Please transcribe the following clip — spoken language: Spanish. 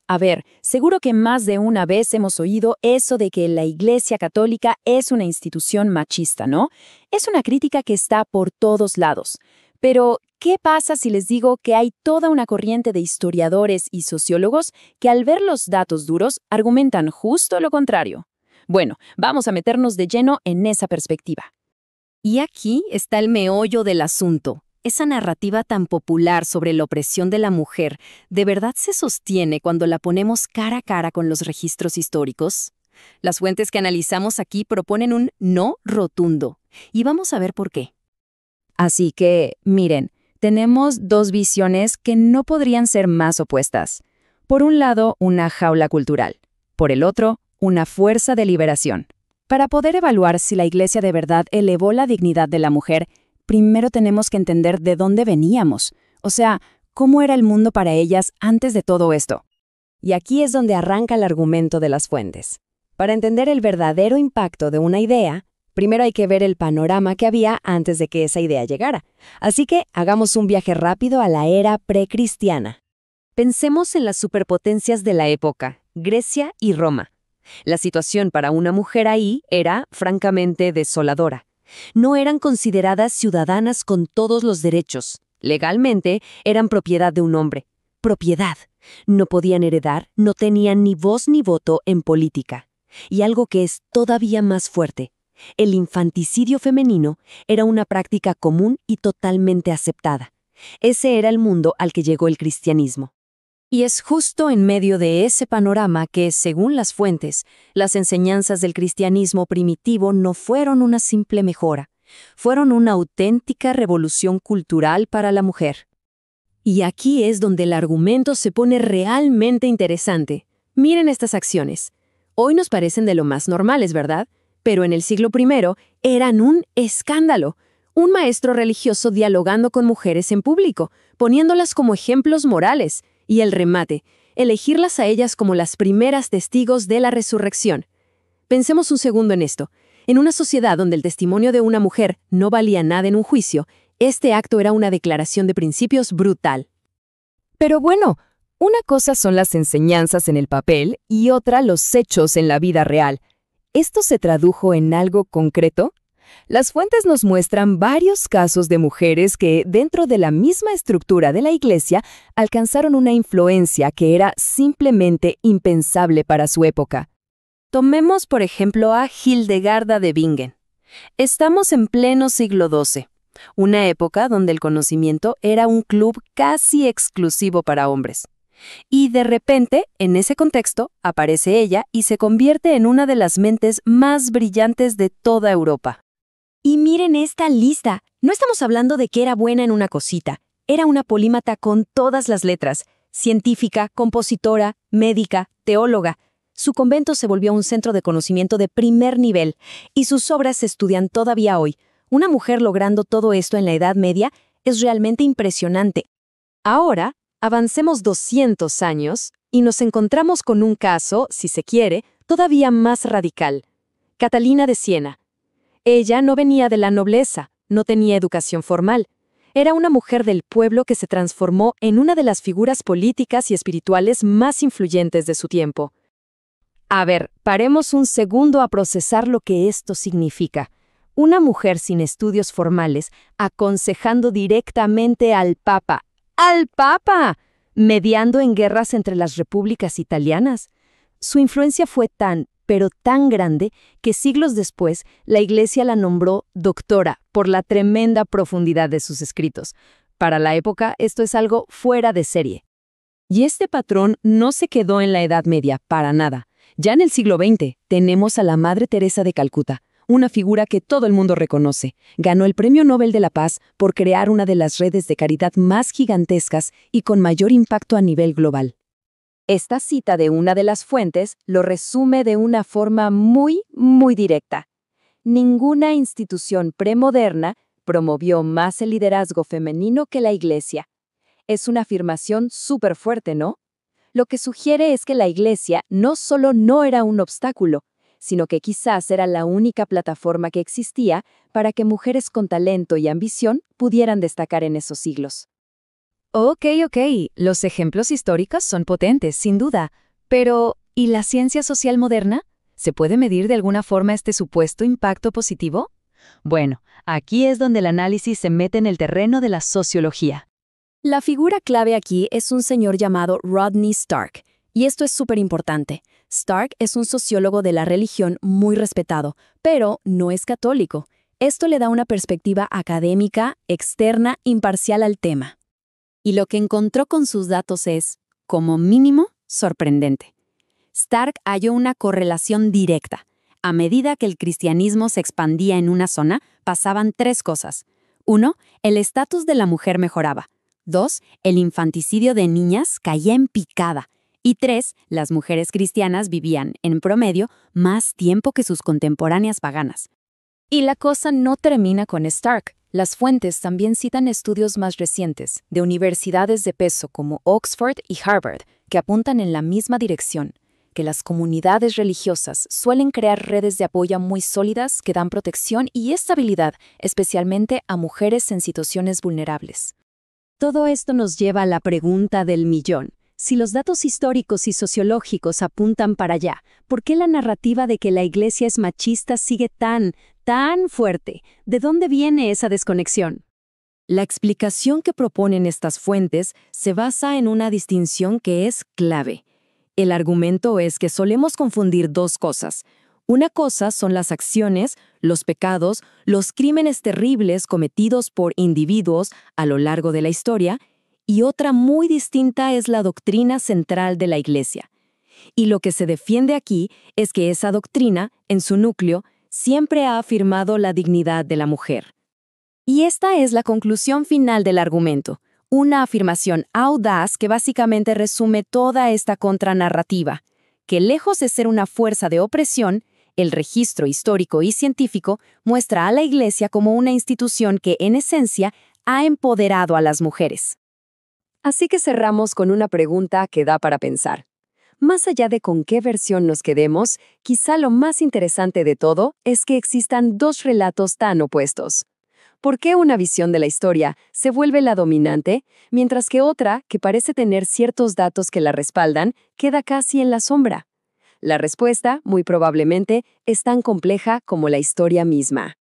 A ver, seguro que más de una vez hemos oído eso de que la Iglesia Católica es una institución machista, ¿no? Es una crítica que está por todos lados. Pero, ¿qué pasa si les digo que hay toda una corriente de historiadores y sociólogos que al ver los datos duros argumentan justo lo contrario? Bueno, vamos a meternos de lleno en esa perspectiva. Y aquí está el meollo del asunto. Esa narrativa tan popular sobre la opresión de la mujer, ¿de verdad se sostiene cuando la ponemos cara a cara con los registros históricos? Las fuentes que analizamos aquí proponen un no rotundo, y vamos a ver por qué. Así que, miren, tenemos dos visiones que no podrían ser más opuestas. Por un lado, una jaula cultural. Por el otro, una fuerza de liberación. Para poder evaluar si la Iglesia de verdad elevó la dignidad de la mujer, primero tenemos que entender de dónde veníamos. O sea, cómo era el mundo para ellas antes de todo esto. Y aquí es donde arranca el argumento de las fuentes. Para entender el verdadero impacto de una idea, primero hay que ver el panorama que había antes de que esa idea llegara. Así que hagamos un viaje rápido a la era precristiana. Pensemos en las superpotencias de la época, Grecia y Roma. La situación para una mujer ahí era, francamente, desoladora. No eran consideradas ciudadanas con todos los derechos. Legalmente, eran propiedad de un hombre. Propiedad. No podían heredar, no tenían ni voz ni voto en política. Y algo que es todavía más fuerte. El infanticidio femenino era una práctica común y totalmente aceptada. Ese era el mundo al que llegó el cristianismo. Y es justo en medio de ese panorama que, según las fuentes, las enseñanzas del cristianismo primitivo no fueron una simple mejora, fueron una auténtica revolución cultural para la mujer. Y aquí es donde el argumento se pone realmente interesante. Miren estas acciones. Hoy nos parecen de lo más normales, ¿verdad? Pero en el siglo I eran un escándalo. Un maestro religioso dialogando con mujeres en público, poniéndolas como ejemplos morales. Y el remate, elegirlas a ellas como las primeras testigos de la resurrección. Pensemos un segundo en esto. En una sociedad donde el testimonio de una mujer no valía nada en un juicio, este acto era una declaración de principios brutal. Pero bueno, una cosa son las enseñanzas en el papel y otra los hechos en la vida real. ¿Esto se tradujo en algo concreto? Las fuentes nos muestran varios casos de mujeres que, dentro de la misma estructura de la Iglesia, alcanzaron una influencia que era simplemente impensable para su época. Tomemos, por ejemplo, a Hildegarda de Bingen. Estamos en pleno siglo XII, una época donde el conocimiento era un club casi exclusivo para hombres. Y de repente, en ese contexto, aparece ella y se convierte en una de las mentes más brillantes de toda Europa. Y miren esta lista. No estamos hablando de que era buena en una cosita. Era una polímata con todas las letras. Científica, compositora, médica, teóloga. Su convento se volvió un centro de conocimiento de primer nivel, y sus obras se estudian todavía hoy. Una mujer logrando todo esto en la Edad Media es realmente impresionante. Ahora, avancemos 200 años y nos encontramos con un caso, si se quiere, todavía más radical. Catalina de Siena. Ella no venía de la nobleza, no tenía educación formal. Era una mujer del pueblo que se transformó en una de las figuras políticas y espirituales más influyentes de su tiempo. A ver, paremos un segundo a procesar lo que esto significa. Una mujer sin estudios formales aconsejando directamente al Papa. ¡Al Papa! Mediando en guerras entre las repúblicas italianas. Su influencia fue pero tan grande que siglos después la Iglesia la nombró doctora por la tremenda profundidad de sus escritos. Para la época, esto es algo fuera de serie. Y este patrón no se quedó en la Edad Media, para nada. Ya en el siglo XX tenemos a la Madre Teresa de Calcuta, una figura que todo el mundo reconoce. Ganó el Premio Nobel de la Paz por crear una de las redes de caridad más gigantescas y con mayor impacto a nivel global. Esta cita de una de las fuentes lo resume de una forma muy directa. Ninguna institución premoderna promovió más el liderazgo femenino que la Iglesia. Es una afirmación súper fuerte, ¿no? Lo que sugiere es que la Iglesia no solo no era un obstáculo, sino que quizás era la única plataforma que existía para que mujeres con talento y ambición pudieran destacar en esos siglos. Ok, los ejemplos históricos son potentes, sin duda. Pero, ¿y la ciencia social moderna? ¿Se puede medir de alguna forma este supuesto impacto positivo? Bueno, aquí es donde el análisis se mete en el terreno de la sociología. La figura clave aquí es un señor llamado Rodney Stark, y esto es súper importante. Stark es un sociólogo de la religión muy respetado, pero no es católico. Esto le da una perspectiva académica, externa, imparcial al tema. Y lo que encontró con sus datos es, como mínimo, sorprendente. Stark halló una correlación directa. A medida que el cristianismo se expandía en una zona, pasaban 3 cosas. 1. El estatus de la mujer mejoraba. 2. El infanticidio de niñas caía en picada. Y 3. Las mujeres cristianas vivían, en promedio, más tiempo que sus contemporáneas paganas. Y la cosa no termina con Stark. Las fuentes también citan estudios más recientes, de universidades de peso como Oxford y Harvard, que apuntan en la misma dirección, que las comunidades religiosas suelen crear redes de apoyo muy sólidas que dan protección y estabilidad, especialmente a mujeres en situaciones vulnerables. Todo esto nos lleva a la pregunta del millón. Si los datos históricos y sociológicos apuntan para allá, ¿por qué la narrativa de que la Iglesia es machista sigue tan fuerte? ¿De dónde viene esa desconexión? La explicación que proponen estas fuentes se basa en una distinción que es clave. El argumento es que solemos confundir 2 cosas. Una cosa son las acciones, los pecados, los crímenes terribles cometidos por individuos a lo largo de la historia, y otra muy distinta es la doctrina central de la Iglesia. Y lo que se defiende aquí es que esa doctrina, en su núcleo, siempre ha afirmado la dignidad de la mujer. Y esta es la conclusión final del argumento, una afirmación audaz que básicamente resume toda esta contranarrativa, que lejos de ser una fuerza de opresión, el registro histórico y científico muestra a la Iglesia como una institución que, en esencia, ha empoderado a las mujeres. Así que cerramos con una pregunta que da para pensar. Más allá de con qué versión nos quedemos, quizá lo más interesante de todo es que existan 2 relatos tan opuestos. ¿Por qué una visión de la historia se vuelve la dominante, mientras que otra, que parece tener ciertos datos que la respaldan, queda casi en la sombra? La respuesta, muy probablemente, es tan compleja como la historia misma.